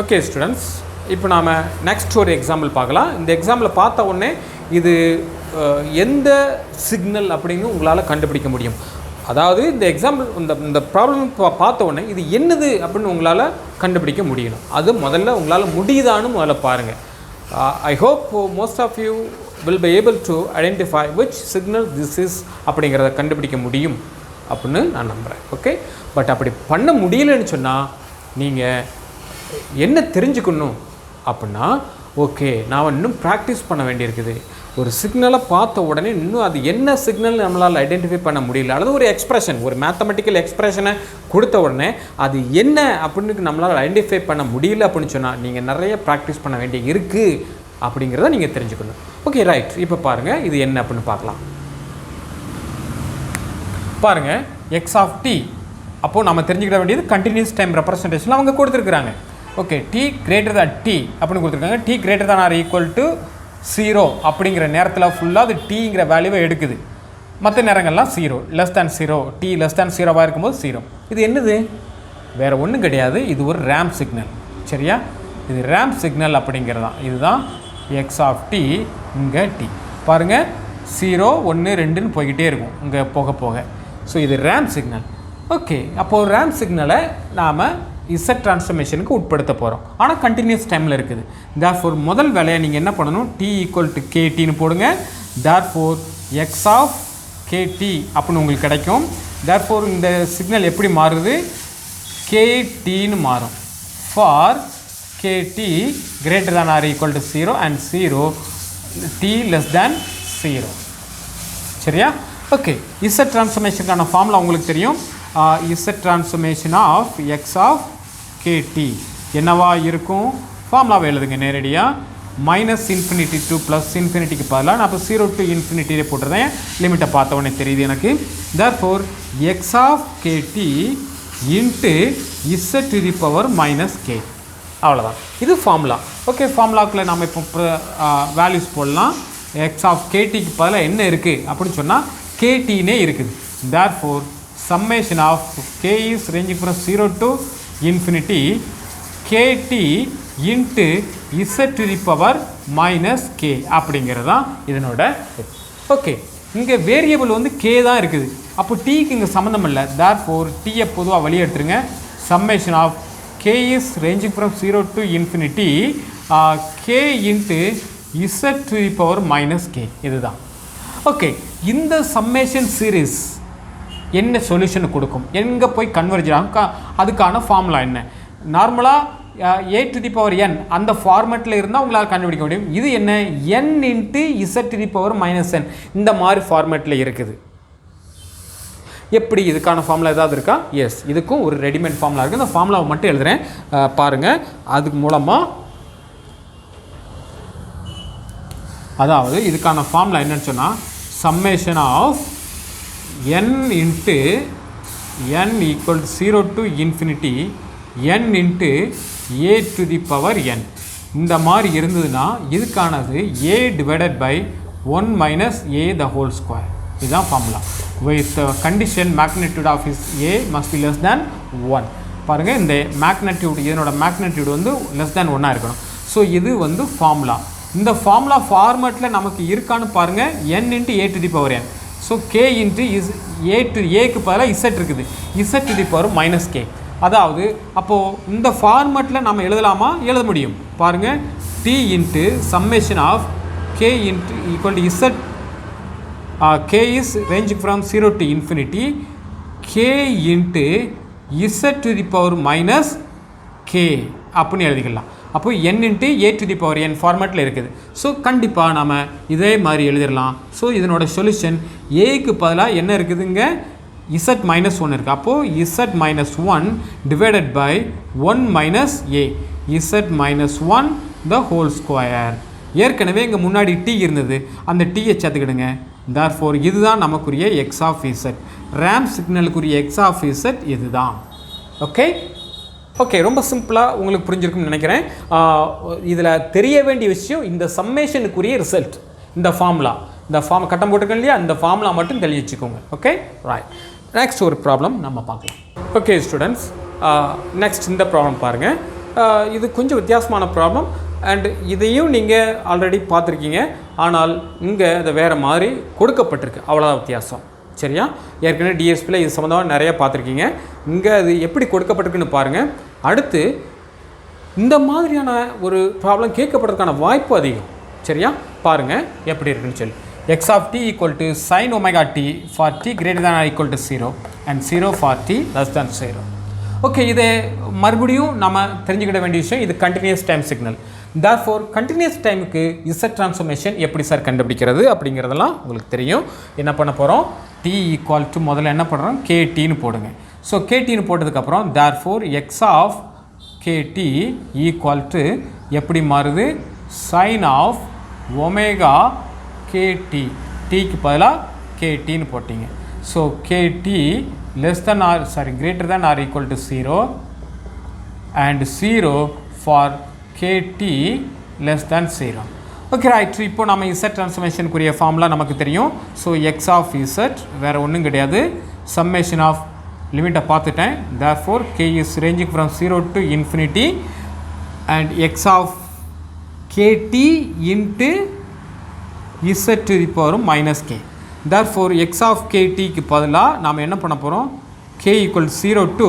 Okay students, இப்போ நாம் next ஒரு எக்ஸாம்பிள் பார்க்கலாம். இந்த எக்ஸாம்பிளை பார்த்த உடனே இது எந்த சிக்னல் அப்படின்னு உங்களால் கண்டுபிடிக்க முடியும். அதாவது இந்த எக்ஸாம்பிள் இந்த ப்ராப்ளம் பார்த்த உடனே இது என்னது அப்படின்னு உங்களால் கண்டுபிடிக்க முடியணும். அது முதல்ல உங்களால் முடியுதான்னு முதல்ல பாருங்கள். I hope most of you will be able to identify which signal this is அப்படிங்கிறத கண்டுபிடிக்க முடியும் அப்படின்னு நான் நம்புகிறேன். ஓகே, பட் அப்படி பண்ண முடியலன்னு சொன்னால் நீங்கள் என்ன தெரிஞ்சுக்கணும் அப்படின்னா, ஓகே நான் இன்னும் ப்ராக்டிஸ் பண்ண வேண்டியிருக்குது. ஒரு சிக்னலை பார்த்த உடனே இன்னும் அது என்ன சிக்னல் நம்மளால் ஐடென்டிஃபை பண்ண முடியல, அல்லது ஒரு எக்ஸ்ப்ரெஷன், ஒரு மேத்தமெட்டிக்கல் எக்ஸ்ப்ரெஷனை கொடுத்த உடனே அது என்ன அப்படின்னு நம்மளால் ஐடென்டிஃபை பண்ண முடியல அப்படின்னு சொன்னால் நீங்கள் நிறைய ப்ராக்டிஸ் பண்ண வேண்டிய இருக்குது அப்படிங்கிறத நீங்கள் தெரிஞ்சுக்கணும். ஓகே ரைட், இப்போ பாருங்கள் இது என்ன அப்படின்னு பார்க்கலாம். பாருங்கள், எக்ஸ் ஆஃப் டி, அப்போது நம்ம தெரிஞ்சுக்கிட வேண்டியது கண்டினியூஸ் டைம் ரெப்ரசன்டேஷன் அவங்க கொடுத்துருக்குறாங்க. Okay, D greater than D அப்படின்னு கொடுத்துருக்காங்க. D greater than R equal to 0 அப்படிங்கிற நேரத்தில் ஃபுல்லாக அது டீங்கிற வேல்யூவை எடுக்குது. மற்ற நேரங்கள்லாம் 0 less than 0, t less than 0வாக இருக்கும்போது 0. இது என்னது? வேறு ஒன்றும் கிடையாது, இது ஒரு ரேம்ப் சிக்னல். சரியா, இது ரேம்ப் சிக்னல் அப்படிங்கிறதான். இதுதான் எக்ஸ் ஆஃப் டி. இங்கே டி பாருங்கள் 0 1 2ன்னு போய்கிட்டே இருக்கும் இங்கே போக போக. ஸோ இது ரேம்ப் சிக்னல். ஓகே, அப்போது ரேம்ப் சிக்னலை நாம் இசட் ட்ரான்ஸ்ஃபர்மேஷனுக்கு உட்படுத்த போகிறோம். ஆனால் கண்டினியூஸ் டைமில் இருக்குது. தேர்ஃபோர் முதல் வேலையை நீங்கள் என்ன பண்ணணும், டி ஈக்குவல் டு கேடின்னு போடுங்க. தேர்ஃபோர் எக்ஸ் ஆஃப் கேடி அப்படின்னு உங்களுக்கு கிடைக்கும். தேர்ஃபோர் இந்த சிக்னல் எப்படி மாறுது, கேடின்னு மாறும். For kT greater than or equal to 0 and 0 t less than 0. சரியா? ஓகே, இசட் ட்ரான்ஸ்ஃபர்மேஷனுக்கான ஃபார்முலா உங்களுக்கு தெரியும். Z transformation of x of kT என்னவா இருக்கும்? ஃபார்முலாவை எழுதுங்க நேரடியாக. -∞ to +∞ பதிலாக நான் இப்போ 0 to ∞ போட்டுறேன். லிமிட்டை பார்த்த உடனே தெரியுது எனக்கு. Therefore x of k T into z to the power -k. அவ்வளோதான், இது ஃபார்முலா. ஓகே, ஃபார்முலாக்குள்ளே நம்ம இப்போ வேல்யூஸ் போடலாம். எக்ஸ் ஆஃப் கேடிக்கு பதிலாக என்ன இருக்குது அப்படின்னு சொன்னால் கேடினே இருக்குது. Therefore summation of k is ranging from 0 to infinity kt into z to the power -k அப்படிங்கிறது தான் இதனோட. ஓகே, இங்கே வேரியபிள் வந்து k தான் இருக்குது. அப்போ டீக்கு இங்கே சம்மந்தம் இல்லை. தேர்ஃபோர் டீயை பொதுவாக வெளியே எடுத்துருங்க. Summation of k is ranging from 0 to infinity k into z to the power -k. இதுதான். ஓகே, இந்த சம்மேஷன் சீரீஸ் என்ன சொல்யூஷன் கொடுக்கும், எங்கே போய் கன்வர்ஜ் ஆகும், அதுக்கான ஃபார்முலா என்ன? நார்மலாக a to the power n அந்த ஃபார்மேட்டில் இருந்தால் உங்களால் கண்டுபிடிக்க முடியும். இது என்ன, n into z to the power -n இந்த மாதிரி ஃபார்மேட்டில் இருக்குது. எப்படி இதுக்கான ஃபார்முலா ஏதாவது இருக்கா? எஸ், இதுக்கும் ஒரு ரெடிமேட் ஃபார்முலா இருக்குது. இந்த ஃபார்முலாவை மட்டும் எழுதுகிறேன் பாருங்கள். அதுக்கு மூலமாக, அதாவது இதுக்கான ஃபார்முலா என்னன்னு சொன்னால் summation of n into n equal to 0 to infinity n into a to the power n. இந்த மாதிரி இருந்ததுன்னா இதுக்கானது a divided by 1 minus a the whole square. இதுதான் formula. with condition magnitude of is a must be less than 1. பாருங்கள், இந்த magnitude, இதனோட magnitude வந்து less than 1 இருக்கணும். So இது வந்து ஃபார்முலா. இந்த ஃபார்முலா ஃபார்மேட்டில் நமக்கு இருக்கான்னு பாருங்கள். n into a to the power n. So k into ஏக்கு பதிலாக இசட் இருக்குது. Z to the power -k. அதாவது அப்போது இந்த ஃபார்மேட்டில் நம்ம எழுதலாமா? எழுத முடியும். பாருங்கள், t into summation of k into equal to z k is ranging from 0 to infinity k into z to the power -k அப்படின்னு எழுதிக்கலாம். அப்போ n into a to the power n ஃபார்மேட்டில் இருக்குது. ஸோ கண்டிப்பாக நம்ம இதே மாதிரி எழுதிடலாம். ஸோ இதனோட சொல்யூஷன் ஏக்கு பதிலாக என்ன இருக்குதுங்க, z -1 இருக்குது. அப்போது z -1 divided by 1 minus a, z -1 the whole square. ஏற்கனவே இங்கே முன்னாடி t இருந்தது, அந்த டீயை சேர்த்துக்கிடுங்க. தேர்ஃபோர் இதுதான் நமக்குரிய எக்ஸ் ஆஃப் z. ரேம்ப் சிக்னலுக்குரிய எக்ஸ் ஆஃப் z இதுதான். ஓகே ஓகே, ரொம்ப சிம்பிளாக உங்களுக்கு புரிஞ்சிருக்குன்னு நினைக்கிறேன். இதில் தெரிய வேண்டிய விஷயம், இந்த சம்மேஷனுக்குரிய ரிசல்ட் இந்த ஃபார்முலா, இந்த கட்டம் போட்டிருக்கேன் இல்லையா, இந்த ஃபார்முலா மட்டும் தெளிய வச்சுக்கோங்க. ஓகே ரைட், நெக்ஸ்ட் ஒரு ப்ராப்ளம் நம்ம பார்க்கலாம். ஓகே ஸ்டூடெண்ட்ஸ், நெக்ஸ்ட் இந்த ப்ராப்ளம் பாருங்கள். இது கொஞ்சம் வித்தியாசமான ப்ராப்ளம் அண்ட் இதையும் நீங்கள் ஆல்ரெடி பார்த்துருக்கீங்க. ஆனால் இங்கே அதை வேறு மாதிரி கொடுக்கப்பட்டிருக்கு, அவ்வளோதான் வித்தியாசம். சரியா? ஏற்கனவே டிஎஸ்பியில் இது சம்மந்தமாக நிறையா பார்த்துருக்கீங்க. இங்கே அது எப்படி கொடுக்கப்பட்டிருக்குன்னு பாருங்கள். அடுத்து இந்த மாதிரியான ஒரு ப்ராப்ளம் கேட்கப்படுறதுக்கான வாய்ப்பு அதிகம். சரியா? பாருங்கள் எப்படி இருக்குன்னு சொல்லி. x of t equal to sin omega t for t greater than or equal to 0 and 0 for t less than 0. Okay, இது மறுபடியும் நம்ம தெரிஞ்சுக்கிட வேண்டிய விஷயம். இது continuous time signal. therefore continuous டைமுக்கு z ட்ரான்ஸ்ஃபர்மேஷன் எப்படி சார் கண்டுபிடிக்கிறது அப்படிங்கிறதெல்லாம் உங்களுக்கு தெரியும். என்ன பண்ண போகிறோம்? t equal to முதல்ல என்ன பண்ணுறோம்? kt போடுங்க. ஸோ kt போட்டதுக்கப்புறம் therefore x of kt equal to எப்படி மாறுது? sin of omega kt, tக்கு பதிலாக kt போட்டிங்க. So kt less than or greater than or equal to 0 and 0 for kt less than 0. Okay right. இப்போ நம்ம z ட்ரான்ஸ்ஃபர்மேஷனுக்குரிய formula நமக்கு தெரியும். So x of z வேறு ஒன்றும் கிடையாது, சம்மேஷன் ஆஃப் லிமிட்டை பார்த்துட்டேன். therefore k is ranging from 0 to infinity and x of kt into z to the power minus k. therefore x of ktக்கு பதிலாக நாம் என்ன பண்ண போகிறோம்? k equal 0 to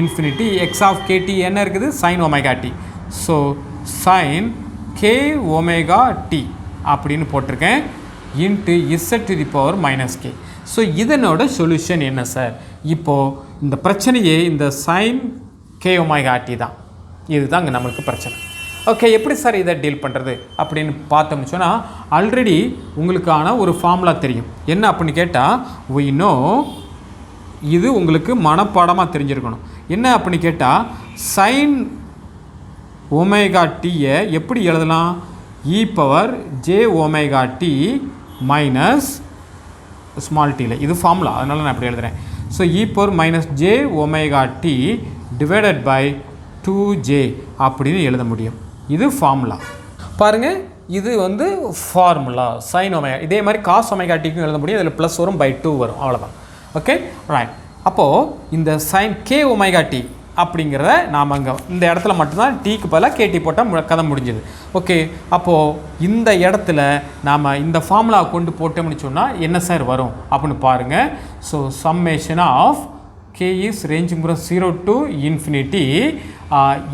infinity. x of kt என்ன இருக்குது? sin omega t. So sin k omega t அப்படின்னு போட்டிருக்கேன் into z to the power minus k. So இதனோட சொல்யூஷன் என்ன சார்? இப்போது இந்த பிரச்சனையே இந்த sin k omega t தான். இதுதான் இங்கே நம்மளுக்கு பிரச்சனை. ஓகே, எப்படி சார் இதை டீல் பண்ணுறது அப்படின்னு பார்த்தோம்னு சொன்னால், ஆல்ரெடி உங்களுக்கான ஒரு ஃபார்முலா தெரியும். என்ன அப்படின்னு கேட்டால், we know, இது உங்களுக்கு மனப்பாடமாக தெரிஞ்சிருக்கணும். என்ன அப்படின்னு கேட்டால், sin omega t-யை எப்படி எழுதலாம்? e power j omega t minus small t. இது ஃபார்முலா, அதனால நான் அப்படி எழுதுகிறேன். So e power minus j omega t divided by 2j அப்படின்னு எழுத முடியும். இது ஃபார்முலா. பாருங்கள், இது வந்து ஃபார்முலா sin omega. இதே மாதிரி cos omega t-க்கும் எழுத முடியும். இதில் ப்ளஸ் வரும், பை 2 வரும், அவ்வளோதான். Okay right. அப்போது இந்த sin k omega t அப்படிங்கிறத நாம் அங்கே இந்த இடத்துல மட்டும்தான் டீக்கு பதிலாக கேடி போட்டால் கதை முடிஞ்சது. ஓகே, அப்போது இந்த இடத்துல நாம் இந்த ஃபார்முலா கொண்டு போட்டோம்னு சொன்னால் என்ன சார் வரும் அப்படின்னு பாருங்கள். So summation of k is ranging from 0 to infinity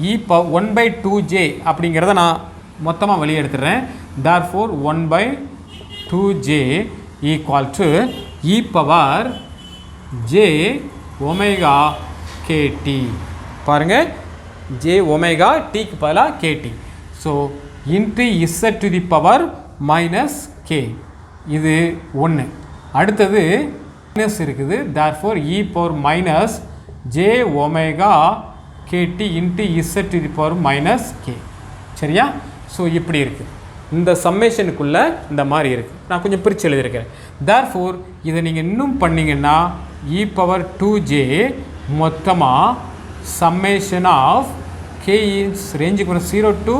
e power 1/2j அப்படிங்கிறத நான் மொத்தமாக வெளியே எடுத்துடுறேன். therefore 1/2j equal to e power j omega kt. பாருங்கள், j omega tக்கு பதிலாக kt. So into z to the power minus k. இது ஒன்று. அடுத்தது மைனஸ் இருக்குது. therefore e power minus j omega kt into z to the power minus k. சரியா? So இப்படி இருக்குது. இந்த சம்மேஷனுக்குள்ளே இந்த மாதிரி இருக்குது. நான் கொஞ்சம் பிரித்து எழுதியிருக்கிறேன். therefore இதை நீங்கள் இன்னும் பண்ணிங்கன்னா e power 2j மொத்தமாக summation of k is ranging from 0 to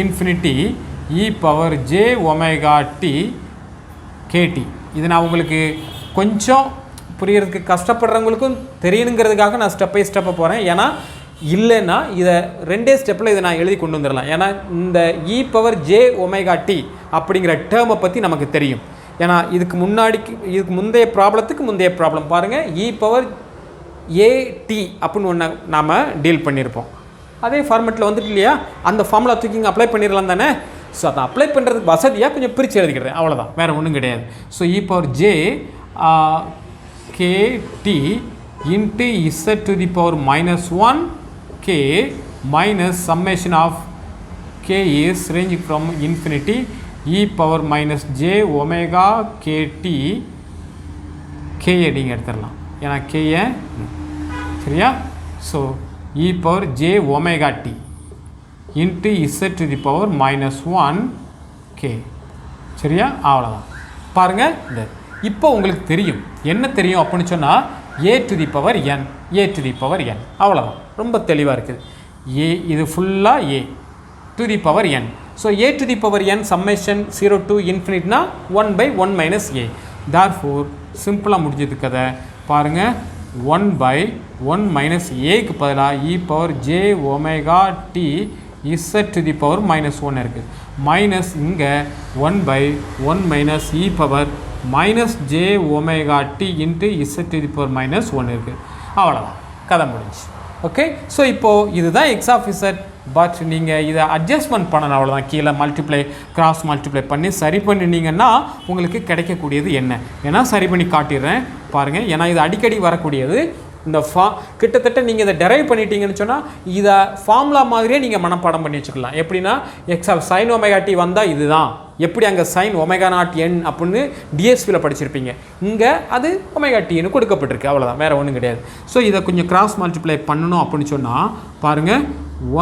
infinity e power j omega t kt. இது நான் உங்களுக்கு கொஞ்சம் புரியறதுக்கு கஷ்டப்படுறவங்களுக்கும் தெரியணுங்கிறதுக்காக நான் ஸ்டெப் பை ஸ்டெப்பை போகிறேன். ஏன்னா இல்லைன்னா இதை ரெண்டே ஸ்டெப்பில் இதை நான் எழுதி கொண்டு வந்துடலாம். ஏன்னா இந்த e power j omega t அப்படிங்கிற டேர்மை பற்றி நமக்கு தெரியும். ஏன்னா இதுக்கு முந்தைய ப்ராப்ளத்துக்கு முந்தைய ப்ராப்ளம் பாருங்கள், e power at அப்படின்னு ஒன்று நாம் டீல் பண்ணியிருப்போம். அதே ஃபார்மெட்டில் வந்துட்டு இல்லையா, அந்த ஃபார்முலா தூக்கி அப்ளை பண்ணிடலாம் தானே. ஸோ அதை அப்ளை பண்ணுறதுக்கு வசதியாக கொஞ்சம் பிரித்து எழுதிக்கிறேன், அவ்வளோதான், வேறு ஒன்றும் கிடையாது. So e power j kt into z to the power minus 1 k minus summation of k is ranging from infinity e power minus j omega kt k அப்படிங்க எடுத்துடலாம். ஏன்னா k சரியா? So e power j omega t into z to the power minus 1 k. சரியா? அவ்வளோதான். பாருங்கள், இந்த இப்போ உங்களுக்கு தெரியும் என்ன தெரியும் அப்படின்னு சொன்னால் a to the power n, a to the power n, அவ்வளோதான். ரொம்ப தெளிவாக இருக்குது. a இது ஃபுல்லாக a to the power n. So a to the power n summation 0 to infinity 1/1 minus a. therefore சிம்பிளாக முடிஞ்சது கதை. பாருங்கள், 1 by 1 minus ஏக்கு பதிலாக e power j omega t z to the power minus 1 இருக்குது. மைனஸ் இங்கே 1 by 1 minus e power minus j omega t into z to the power minus 1 இருக்குது. அவ்வளோதான், கதை முடிஞ்சு. ஓகே, ஸோ இப்போது இதுதான் எக்ஸ் ஆஃப் இசட். பட் நீங்கள் இதை அட்ஜஸ்ட்மெண்ட் பண்ணணும், அவ்வளோதான். கீழே மல்டிப்ளை கிராஸ் மல்டிப்ளை பண்ணி சரி பண்ணினீங்கன்னா உங்களுக்கு கிடைக்கக்கூடியது என்ன, ஏன்னா சரி பண்ணி காட்டிடுறேன் பாருங்கள். ஏன்னா இது அடிக்கடி வரக்கூடியது. இந்த கிட்டத்தட்ட நீங்கள் இதை டெரைவ் பண்ணிட்டீங்கன்னு சொன்னால் இதை ஃபார்முலா மாதிரியே நீங்கள் மனப்பாடம் பண்ணி வச்சுக்கலாம். எப்படின்னா x of sine omega t வந்தால் இதுதான், எப்படி அங்கே சைன் ஒமேகா நாட் என் அப்படின்னு டிஎஸ்பியில் படிச்சிருப்பீங்க, இங்கே அது ஒமேகா டின்னு கொடுக்கப்பட்டிருக்கு, அவ்வளோதான், வேறு ஒன்றும் கிடையாது. ஸோ இதை கொஞ்சம் கிராஸ் மல்டிப்ளை பண்ணணும் அப்படின்னு சொன்னால் பாருங்கள்,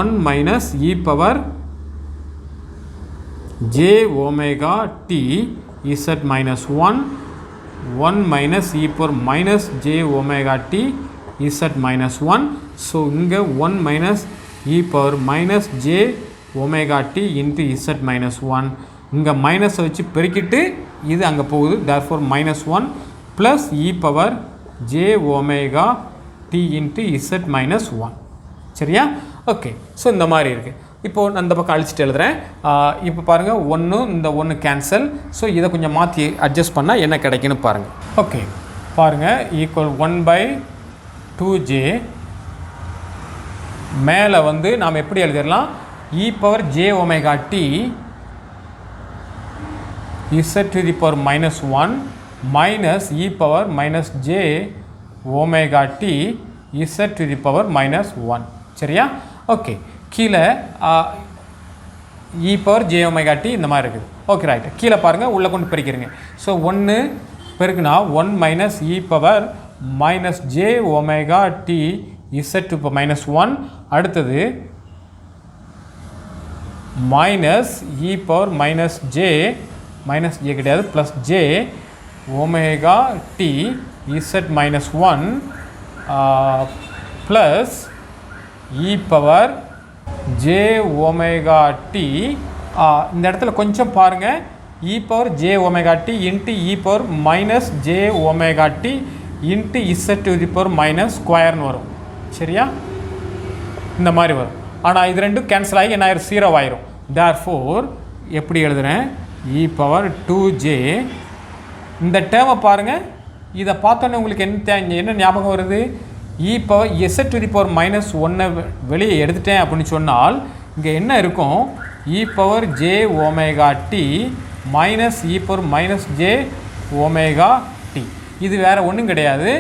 1 minus e power j omega T z minus 1 minus e power minus j omega T z minus 1. So இங்கே 1 minus e power minus j omega T into z minus 1. இங்கே மைனஸை வச்சு பெருக்கிட்டு இது அங்கே போகுது. Therefore minus 1 plus e power j omega T into z minus 1. சரியா? Okay, so இந்த மாதிரி இருக்குது. இப்போது நான் இந்த பக்கம் அழிச்சிட்டு எழுதுகிறேன். இப்போ பாருங்கள், 1 இந்த 1 கேன்சல். ஸோ இதை கொஞ்சம் மாற்றி அட்ஜஸ்ட் பண்ணால் என்ன கிடைக்குன்னு பாருங்கள். ஓகே, பாருங்கள், ஈக்குவல் 1 by 2j. மேலே வந்து நாம் எப்படி எழுதிடலாம், e power j omega T z to the power minus 1 minus e power minus j omega T z to the power minus 1. சரியா? ஓகே, கீழே e power j omega T இந்த மாதிரி இருக்குது. Okay, right. கீழே பாருங்கள், உள்ளே கொண்டு பெருக்கிறீங்க. ஸோ 1 பெருக்குனா 1 minus e power minus j omega T z to minus 1. அடுத்தது minus e power minus j கிடையாது, plus J omega T z minus 1 plus e power j omega T. இந்த இடத்துல கொஞ்சம் பாருங்கள், e power j omega T into e power minus j omega T into z to the power minus ஸ்கொயர்னு வரும். சரியா? இந்த மாதிரி வரும். ஆனால் இது ரெண்டும் கேன்சல் ஆகி என்ன ஆயிரும், 0 ஆயிரும். தேர்ஃபோர் எப்படி எழுதுகிறேன், இ பவர் 2j. இந்த டேர்மை பாருங்கள், இதை பார்த்தோன்னே உங்களுக்கு என்ன ஞாபகம் வருது, e power z to the power minus 1 வெளியே எடுத்துட்டேன் அப்படின்னு சொன்னால் இங்கே என்ன இருக்கும், e power j omega T minus e power minus j omega T. இது வேறு ஒன்றும் கிடையாது,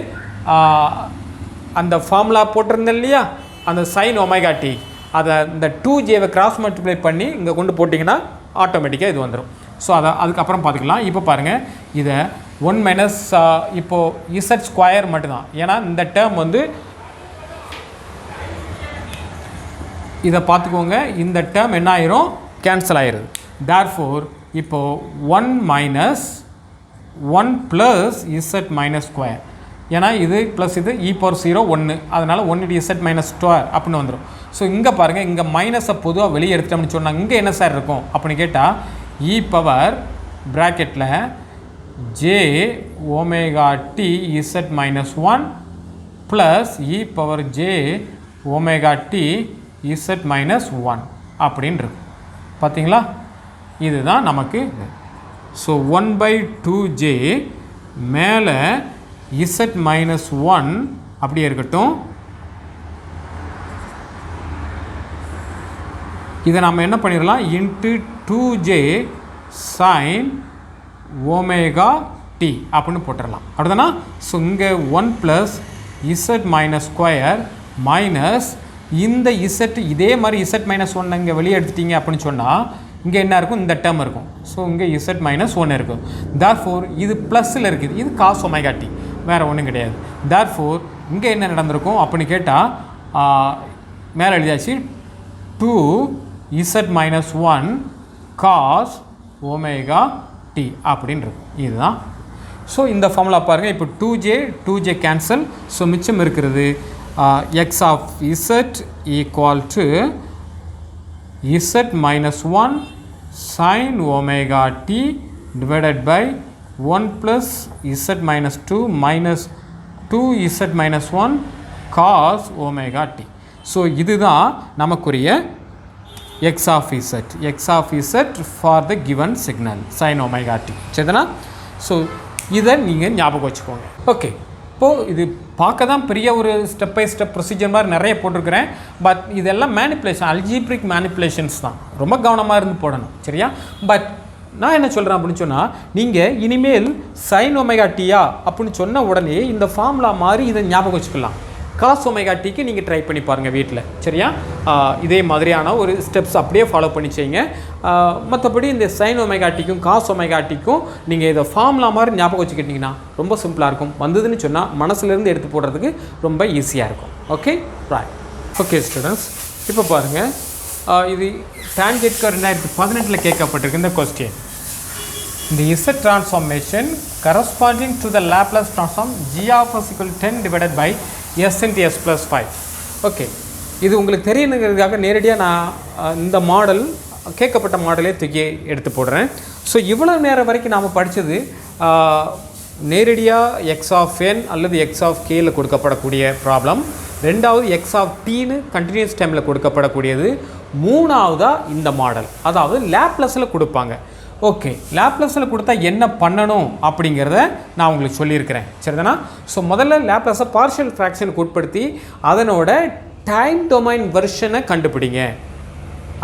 அந்த ஃபார்முலா போட்டிருந்தேன் இல்லையா, அந்த சைன் ஒமேகா டி, அதை இந்த 2jவை கிராஸ் மல்டிப்ளை பண்ணி இங்கே கொண்டு போட்டிங்கன்னா ஆட்டோமேட்டிக்காக இது வந்துடும். ஸோ அதுக்கப்புறம் பார்த்துக்கலாம். இப்போ பாருங்கள், இதை 1 மைனஸ் இப்போது இசட் ஸ்கொயர் மட்டும்தான், ஏன்னா இந்த டேர்ம் வந்து இதை பார்த்துக்கோங்க, இந்த டேர்ம் என்ன ஆயிரும், கேன்சல் ஆயிடுது. தேர்ஃபோர் இப்போது 1 minus 1 plus z minus square, ஏன்னா இது ப்ளஸ் இது இ பவர் 0 1, அதனால் 1 இசட் மைனஸ் ஸ்கொயர் அப்படின்னு வந்துடும். ஸோ இங்கே பாருங்கள், இங்கே மைனஸை பொதுவாக வெளியே எடுத்துட்டோம்னு சொன்னால் இங்கே என்ன சார் இருக்கும் அப்படின்னு கேட்டால், இ பவர் ப்ராக்கெட்டில் j omega T z minus 1 plus e power j omega T z minus 1 அப்படின்னு இருக்கு. பார்த்தீங்களா? இதுதான் நமக்கு. ஸோ 1 by 2j மேலே இசட் மைனஸ் 1 அப்படியே இருக்கட்டும். இதை நம்ம என்ன பண்ணிடலாம், into 2j sign omega t அப்படின்னு போட்டுடலாம், அப்படிதானா? ஸோ இங்கே 1 plus z minus square minus இந்த இசட், இதே மாதிரி இசட் மைனஸ் 1 இங்கே வெளியே எடுத்துட்டீங்க அப்படின்னு சொன்னால் இங்கே என்ன இருக்கும், இந்த டேர்ம் இருக்கும். ஸோ இங்கே இசட் மைனஸ் 1 இருக்கும். தேர்ஃபோர் இது ப்ளஸில் இருக்குது, இது காஸ் ஒமேகா டி, வேறு ஒன்றும் கிடையாது. தேர்ஃபோர் இங்கே என்ன நடந்திருக்கும் அப்படின்னு கேட்டால், மேலே எழுதியாச்சு 2 z minus 1 cos omega t அப்படின்னு இருக்கும். இதுதான். ஸோ இந்த ஃபார்முலா பாருங்கள், இப்போ 2j கேன்சல். ஸோ மிச்சம் இருக்கிறது x of z equal to z minus 1 sine omega t divided by 1 plus z minus 2 minus 2z minus 1 cos omega t. So இதுதான் நமக்குரிய x of z for the given signal sin omega t. சரிதானா? So இதை நீங்கள் ஞாபகம் வச்சுக்கோங்க. Okay, இப்போது இது பார்க்க தான் பெரிய ஒரு ஸ்டெப் பை ஸ்டெப் ப்ரொசீஜர் மாதிரி நிறைய போட்டிருக்கிறேன். பட் இதெல்லாம் மேனிப்புலேஷன், அல்ஜீப்ரிக் மேனிப்புலேஷன்ஸ் தான். ரொம்ப கவனமாக இருந்து போடணும். சரியா? பட் நான் என்ன சொல்கிறேன் அப்படின்னு சொன்னால், நீங்கள் இனிமேல் சைன் ஒமேகா டீயா அப்படின்னு சொன்ன உடனே இந்த ஃபார்முலா மாதிரி இதை ஞாபகம் வச்சுக்கலாம். காஸ் ஒமேகா டீக்கு நீங்கள் ட்ரை பண்ணி பாருங்கள் வீட்டில். சரியா? இதே மாதிரியான ஒரு ஸ்டெப்ஸ் அப்படியே ஃபாலோ பண்ணி செய்யுங்க. மற்றபடி இந்த சைன் ஒமேகா டீக்கும் காஸ் ஒமேகா டீக்கும் நீங்கள் இதை ஃபார்முலா மாதிரி ஞாபகம் வச்சுக்கிட்டிங்கன்னா ரொம்ப சிம்பிளாக இருக்கும். வந்ததுன்னு சொன்னால் மனசுலேருந்து எடுத்து போடுறதுக்கு ரொம்ப ஈஸியாக இருக்கும். Okay, right. ஓகே ஸ்டூடெண்ட்ஸ், இப்போ பாருங்கள், இது டான்ஜென்ட்க்கு 2018 கேட்கப்பட்டிருக்கு இந்த question. The Z transformation corresponding to the Laplace transform g of s equal to 10 divided by s into s plus 5. Okay, இது உங்களுக்கு தெரியணுங்கிறதுக்காக நேரடியாக நான் இந்த மாடல் கேட்கப்பட்ட மாடலே தூக்கி எடுத்து போடுறேன். ஸோ இவ்வளோ நேரம் வரைக்கும் நாம் படித்தது நேரடியாக எக்ஸ் ஆஃப் என் அல்லது எக்ஸ் ஆஃப் கேயில் கொடுக்கப்படக்கூடிய ப்ராப்ளம், ரெண்டாவது எக்ஸ் ஆஃப் டீன்னு கண்டினியூஸ் டைமில் கொடுக்கப்படக்கூடியது, மூணாவதாக இந்த மாடல், அதாவது லேப்லஸில் கொடுப்பாங்க. ஓகே, லேப்லஸில் கொடுத்தா என்ன பண்ணணும் அப்படிங்கிறத நான் உங்களுக்கு சொல்லியிருக்கிறேன். சரிதானா? ஸோ முதல்ல லேப்லஸை பார்ஷியல் ஃப்ராக்ஷனுக்கு உட்படுத்தி அதனோட டைம் டொமைன் வெர்ஷனை கண்டுபிடிங்க.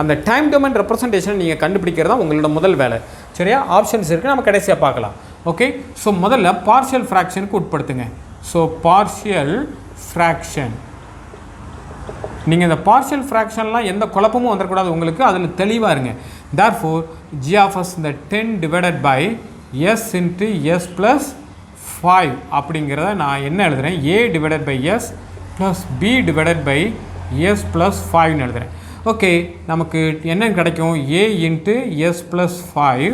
அந்த டைம் டொமைன் ரெப்ரசன்டேஷனை நீங்கள் கண்டுபிடிக்கிறது தான் உங்களோட முதல் வேலை. சரியா? ஆப்ஷன்ஸ் இருக்குது, நம்ம கடைசியாக பார்க்கலாம். ஓகே, ஸோ முதல்ல பார்ஷியல் ஃப்ராக்ஷனுக்கு உட்படுத்துங்க. ஸோ பார்ஷியல் ஃப்ராக்ஷன், நீங்கள் இந்த பார்ஷியல் ஃப்ராக்ஷன்லாம் எந்த குழப்பமும் வந்துடக்கூடாது உங்களுக்கு, அதில் தெளிவாக இருங்க. therefore g of s இந்த 10 divided by s into s plus 5 அப்படிங்கிறத நான் என்ன எழுதுகிறேன், a divided by s plus b divided by s plus 5ன்னு எழுதுகிறேன். ஓகே, நமக்கு என்ன கிடைக்கும், a into s plus 5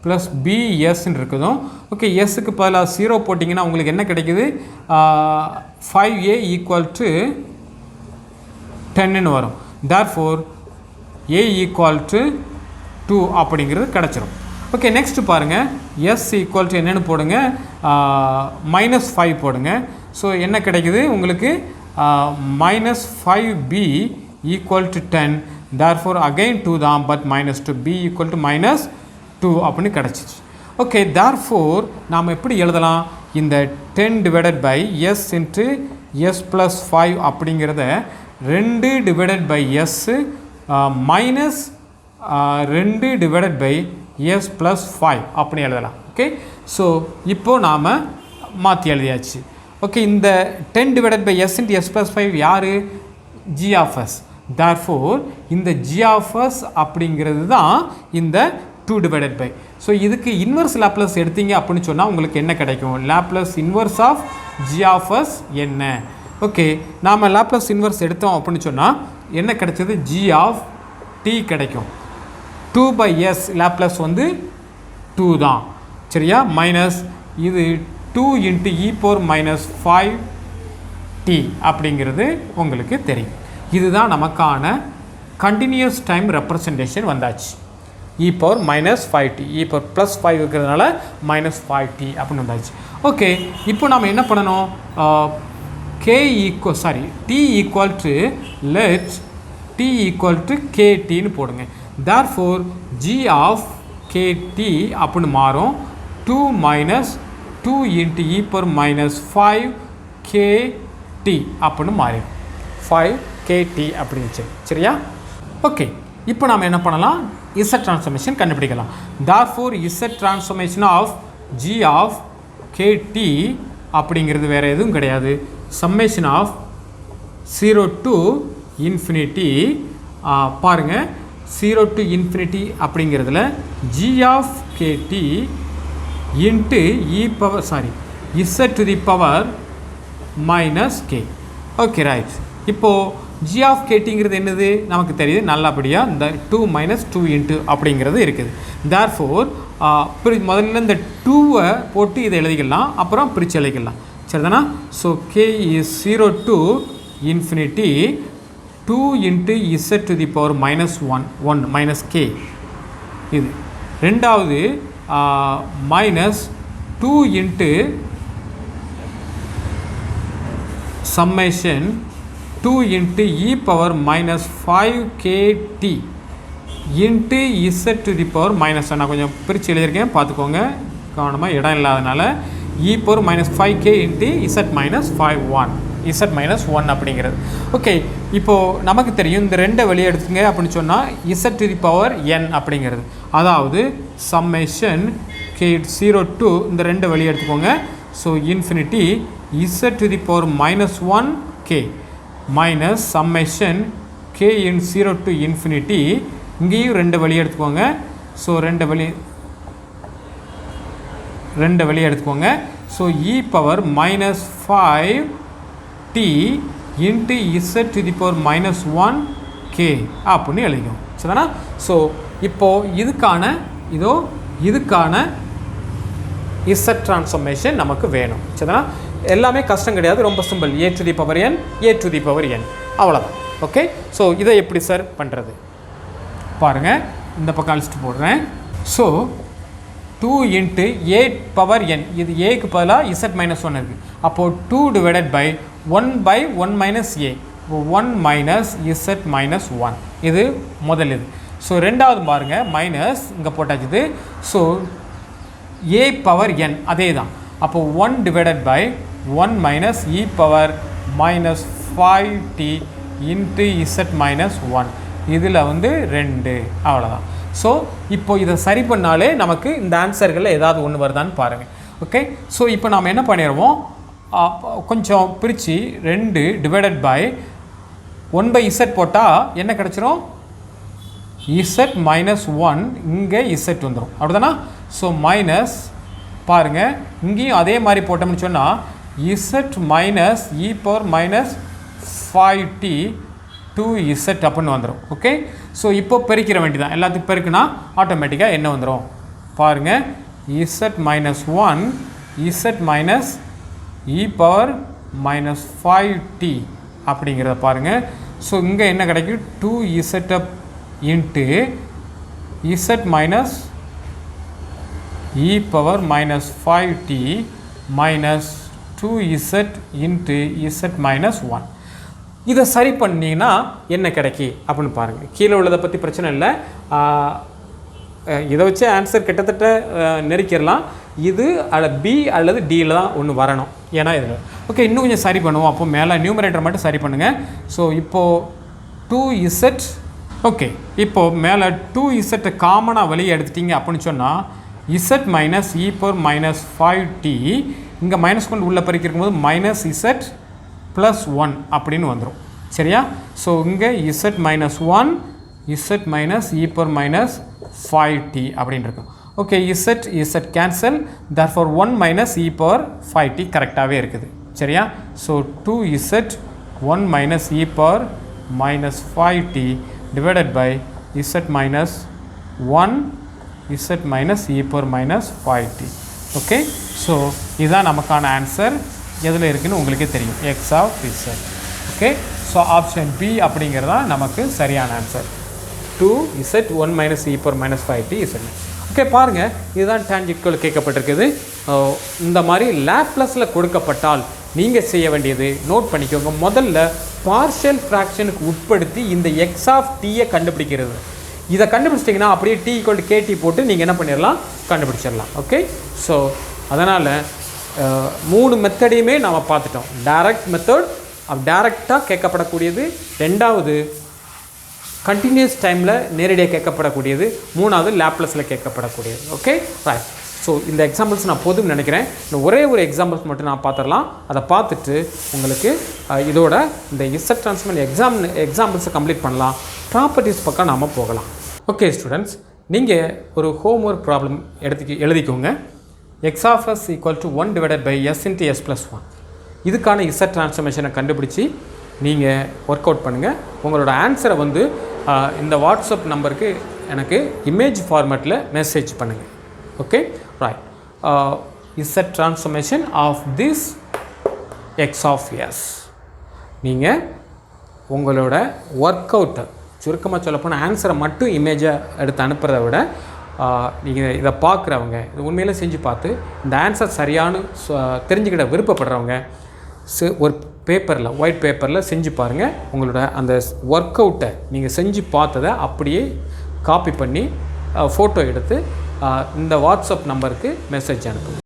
plus b sன்னு இருக்குதும். Okay, எஸ்ஸுக்கு பதிலாக 0 போட்டிங்கன்னா உங்களுக்கு என்ன கிடைக்குது, 5a equal to 10ன்னு வரும். therefore a equal to 2 அப்படிங்கிறது கிடச்சிரும். ஓகே, நெக்ஸ்ட்டு பாருங்கள், எஸ் ஈக்குவல் டு என்னென்னு போடுங்க, -5 போடுங்க. ஸோ என்ன கிடைக்குது உங்களுக்கு, -5b equal to 10. therefore again 2 தான், பட் -2, b ஈக்குவல் டு -2 அப்படின்னு கிடச்சிச்சு. ஓகே, therefore நாம் எப்படி எழுதலாம், இந்த 10 divided by s into s plus 5 அப்படிங்கிறத 2 divided by s minus 2 divided by s plus 5 அப்படி எழுதலாம். ஓகே, ஸோ இப்போது நாம் மாற்றி எழுதியாச்சு. ஓகே, இந்த 10 divided by s into s plus 5 யார், g of s. therefore இந்த g of s அப்படிங்கிறது தான் இந்த 2 டிவைடட் பை. ஸோ இதுக்கு இன்வர்ஸ் லேப்லஸ் எடுத்தீங்க அப்படின்னு சொன்னால் உங்களுக்கு என்ன கிடைக்கும், Laplace inverse of g of s என்ன. ஓகே, நாம் லேப்லஸ் இன்வர்ஸ் எடுத்தோம் அப்படின்னு சொன்னால் என்ன கிடைச்சது, g of t கிடைக்கும். 2 by s லேப்லஸ் வந்து 2 தான். சரியா? மைனஸ் இது 2 into e power minus 5t அப்படிங்கிறது உங்களுக்கு தெரியும். இதுதான் நமக்கான கண்டினியூஸ் டைம் ரெப்ரசன்டேஷன் வந்தாச்சு. e power minus 5t, e power plus 5 இருக்கிறதுனால -5t அப்படின்னு வந்தாச்சு. ஓகே, இப்போ நாம் என்ன பண்ணணும், t equal to let t equal to ktன்னு போடுங்க. therefore g of kt அப்படின்னு மாறும், 2 minus 2 into e per minus 5 kt அப்படின்னு மாறிடும், 5 kt அப்படின்னு. சரியா? ஓகே, இப்போ நாம் என்ன பண்ணலாம், z transformation கண்டுபிடிக்கலாம். therefore z transformation of g of kt அப்படிங்கிறது வேறு எதுவும் கிடையாது, summation of 0 to infinity. பாருங்கள், 0 to infinity அப்படிங்கிறதுல g of kt into z to the power minus k. Okay, right. இப்போது g of ktங்கிறது என்னது நமக்கு தெரியுது நல்லபடியாக, இந்த 2 minus 2 into அப்படிங்கிறது இருக்குது. therefore முதல்ல இந்த 2-வை போட்டு இதை எழுதிக்கலாம், அப்புறம் பிரித்து எழுதிக்கலாம். சரிதானா? So k is 0 to infinity 2 into z to the power minus 1 minus k. இது ரெண்டாவது minus 2 into summation 2 into e power minus 5kt into z to the power minus 1. நான் கொஞ்சம் பிரித்து எழுதியிருக்கேன், பார்த்துக்கோங்க கவனமாக, இடம் இல்லாதனால e power minus 5k into z minus 5 minus 1 அப்படிங்கிறது. ஓகே, இப்போது நமக்கு தெரியும் இந்த ரெண்டை வெளியே எடுத்துங்க அப்படின்னு சொன்னால் z to the power n அப்படிங்கிறது, அதாவது summation k0 to இந்த ரெண்டை வெளியே எடுத்துக்கோங்க. So infinity z to the power minus 1k minus summation k in 0 to infinity, இங்கேயும் ரெண்டு வெளியே எடுத்துக்கோங்க. ஸோ ரெண்டு வெளியே எடுத்துக்கோங்க. So e power minus 5t into z to the power minus 1k அப்படின்னு எழுதிக்கணும். சரிதானா? ஸோ இப்போது இதுக்கான z ட்ரான்ஸ்ஃபர்மேஷன் நமக்கு வேணும். சரிதானா? எல்லாமே கஷ்டம் கிடையாது, ரொம்ப simple. a to the power n, a to the power n, அவ்வளோதான். ஓகே, ஸோ இதை எப்படி சார் பண்ணுறது பாருங்கள், இந்த பக்கம் அழிச்சிட்டு போடுறேன். So 2 into a power n, இது ஏக்கு பதிலாக z minus 1 இருக்குது. அப்போது 2 divided by 1 by 1 minus a, 1 minus z minus 1, இது முதல் இது. ஸோ ரெண்டாவது பாருங்கள், மைனஸ் இங்கே போட்டாச்சுது. ஸோ a பவர் n அதே தான். அப்போது 1 divided by 1 minus e power minus 5t into z minus 1, இதில் வந்து 2, அவ்வளோதான். ஸோ இப்போ இதை சரி பண்ணாலே நமக்கு இந்த ஆன்சர்களில் ஏதாவது ஒன்று வருதான்னு பாருங்கள். ஓகே, ஸோ இப்போ நாம் என்ன பண்ணிடுவோம், கொஞ்சம் பிரித்து 2 divided by 1 by z போட்டால் என்ன கிடச்சிரும், z minus 1, இங்கே z வந்துடும், அப்படிதானா? ஸோ மைனஸ் பாருங்கள், இங்கேயும் அதே மாதிரி போட்டோம்னு சொன்னால் z minus e power minus 5t 2z அப்படின்னு வந்துடும். ஓகே, ஸோ இப்போ பெருக்கிற வேண்டியதான், எல்லாத்துக்கும் பெருக்குனா ஆட்டோமேட்டிக்காக என்ன வந்துடும் பாருங்கள், z minus 1 z minus e power minus 5t அப்படிங்கிறத பாருங்கள். ஸோ இங்கே என்ன கிடைக்கும், 2z into z minus e power minus 5t minus 2z into z minus 1. இதை சரி பண்ணிங்கன்னா என்ன கிடைக்கி அப்படின்னு பாருங்கள். கீழே உள்ளதை பற்றி பிரச்சனை இல்லை, இதை வச்சு ஆன்சர் கிட்டத்தட்ட நெருக்கிடலாம். இது பி அல்லது டியில் தான் ஒன்று வரணும், ஏன்னா இதில். ஓகே, இன்னும் கொஞ்சம் சரி பண்ணுவோம். அப்போ மேலே நியூமரேட்டர் மட்டும் சரி பண்ணுங்கள். ஸோ இப்போது 2z, ஓகே, இப்போது மேலே 2z காமனாக வெளியே எடுத்துட்டிங்க அப்படின்னு சொன்னால் z minus e power minus 5t, இங்கே மைனஸ் கொண்டு உள்ளே பறிக்கும் போது மைனஸ் z ப்ளஸ் 1 அப்படின்னு வந்துடும். சரியா? ஸோ இங்கே z minus 1 z minus e power minus 5t அப்படின்னு இருக்கும். ஓகே, z cancel, therefore 1 minus e power 5t கரெக்டாகவே இருக்குது. சரியா? So 2z 1 minus e power minus 5t divided by z minus 1 z minus e power minus 5t. Okay, so இதுதான் நமக்கான answer. எதில் இருக்குதுன்னு உங்களுக்கே தெரியும், x of z. Okay, so option B அப்படிங்கிறது தான் நமக்கு சரியான answer, 2z 1 minus e power minus 5t z. Okay, பாருங்கள், இதுதான் டான்ஜென்ட் கேட்கப்பட்டிருக்குது. இந்த மாதிரி லேப்லஸில் கொடுக்கப்பட்டால் நீங்கள் செய்ய வேண்டியது நோட் பண்ணிக்கோங்க. முதல்ல பார்ஷியல் ஃப்ராக்ஷனுக்கு உட்படுத்தி இந்த எக்ஸ் ஆஃப் டீயை கண்டுபிடிக்கிறது. இதை கண்டுபிடிச்சிட்டிங்கன்னா அப்படியே t = kt போட்டு நீங்கள் என்ன பண்ணிடலாம், கண்டுபிடிச்சிடலாம். ஓகே, ஸோ அதனால் 3 மெத்தடையுமே நாம் பார்த்துட்டோம். டைரக்ட் மெத்தட், டைரக்டாக கேட்கப்படக்கூடியது, ரெண்டாவது கண்டினியூஸ் டைமில் நேரடியாக கேட்கப்படக்கூடியது, மூணாவது லேப்லஸில் கேட்கப்படக்கூடியது. Okay, right. ஸோ இந்த எக்ஸாம்பிள்ஸ் நான் போதும்னு நினைக்கிறேன். இன்னும் ஒரே ஒரு எக்ஸாம்பிள்ஸ் மட்டும் நான் பார்த்துடலாம். அதை பார்த்துட்டு உங்களுக்கு இதோட இந்த z ட்ரான்ஸ்ஃபார்ம் எக்ஸாம்பிள்ஸை கம்ப்ளீட் பண்ணலாம். ப்ராப்பர்ட்டிஸ் பக்கம் நாம் போகலாம். ஓகே ஸ்டூடெண்ட்ஸ், நீங்கள் ஒரு ஹோம்ஒர்க் ப்ராப்ளம் எழுதிக்கோங்க. x of s equal to 1 divided by s into s plus 1. இதுக்கான z ட்ரான்ஸ்ஃபர்மேஷனை கண்டுபிடிச்சி நீங்கள் ஒர்க் அவுட் பண்ணுங்கள். உங்களோட ஆன்சரை வந்து இந்த வாட்ஸ்அப் நம்பருக்கு எனக்கு இமேஜ் ஃபார்மேட்டில் மெசேஜ் பண்ணுங்கள். Okay, right. z transformation of this x of s. நீங்கள் உங்களோட ஒர்க் அவுட்டை சுருக்கமாக சொல்லப்போனால் ஆன்சரை மட்டும் இமேஜை எடுத்து அனுப்புகிறத விட நீங்கள் இதை பார்க்குறவங்க, இது உண்மையிலே செஞ்சு பார்த்து இந்த ஆன்சர் சரியானு தெரிஞ்சுக்கிட்ட விருப்பப்படுறவங்க ஒரு பேப்பரில் ஒயிட் பேப்பரில் செஞ்சு பாருங்கள். உங்களோட அந்த ஒர்க் அவுட்டை நீங்கள் செஞ்சு பார்த்ததை அப்படியே காப்பி பண்ணி ஃபோட்டோ எடுத்து இந்த வாட்ஸ்அப் நம்பருக்கு மெசேஜ் அனுப்புங்க.